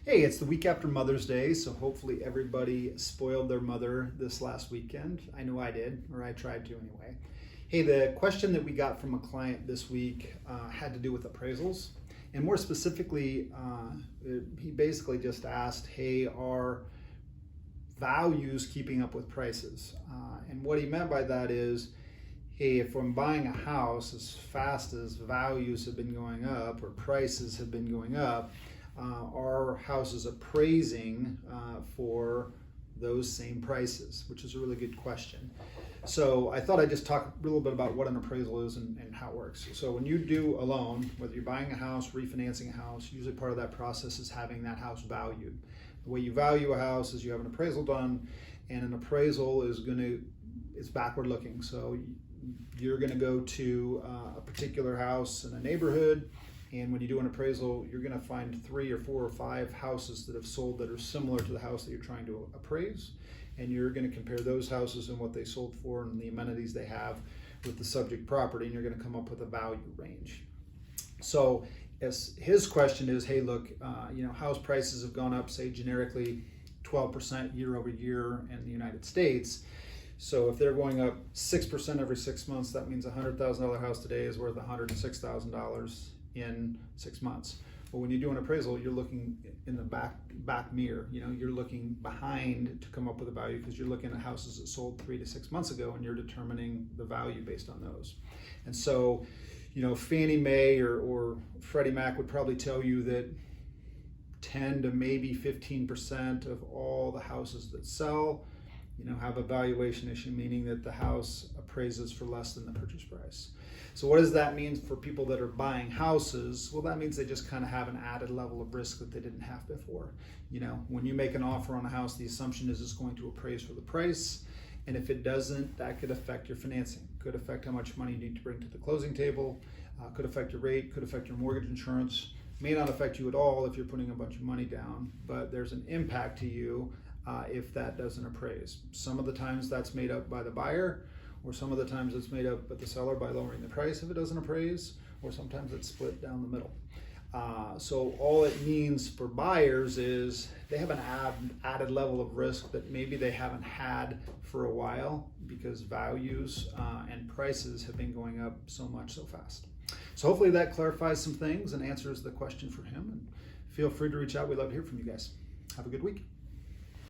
Hey, it's the week after Mother's Day, so hopefully everybody spoiled their mother this last weekend. I know I did, or I tried to anyway. Hey, the question that we got from a client this week had to do with appraisals. And more specifically, he basically just asked, hey, are values keeping up with prices? And what he meant by that is, hey, if I'm buying a house as fast as values have been going up or prices have been going up, are houses appraising for those same prices, which is a really good question. So I thought I'd just talk a little bit about what an appraisal is and how it works. So when you do a loan, whether you're buying a house, refinancing a house, usually part of that process is having that house valued. The way you value a house is you have an appraisal done, and an appraisal is it's backward looking. So you're going to go to a particular house in a neighborhood, and when you do an appraisal, you're going to find 3 or 4 or 5 houses that have sold that are similar to the house that you're trying to appraise. And you're going to compare those houses and what they sold for and the amenities they have with the subject property, and you're going to come up with a value range. So as his question is, hey, look, house prices have gone up, say generically 12% year over year in the United States. So if they're going up 6% every 6 months, that means a $100,000 house today is worth $106,000 in 6 months. Well, when you do an appraisal, you're looking in the back mirror. You're looking behind to come up with a value, because you're looking at houses that sold 3 to 6 months ago, and you're determining the value based on those. And so, Fannie Mae or Freddie Mac would probably tell you that 10 to maybe 15% of all the houses that sell have a valuation issue, meaning that the house appraises for less than the purchase price. So what does that mean for people that are buying houses? Well, that means they just kind of have an added level of risk that they didn't have before. When you make an offer on a house, the assumption is it's going to appraise for the price. And if it doesn't, that could affect your financing, could affect how much money you need to bring to the closing table, could affect your rate, could affect your mortgage insurance, may not affect you at all if you're putting a bunch of money down, but there's an impact to you if that doesn't appraise. Some of the times that's made up by the buyer, or some of the times it's made up by the seller by lowering the price if it doesn't appraise, or sometimes it's split down the middle. So all it means for buyers is they have an added level of risk that maybe they haven't had for a while, because values and prices have been going up so much so fast. So hopefully that clarifies some things and answers the question for him. And feel free to reach out. We'd love to hear from you guys. Have a good week.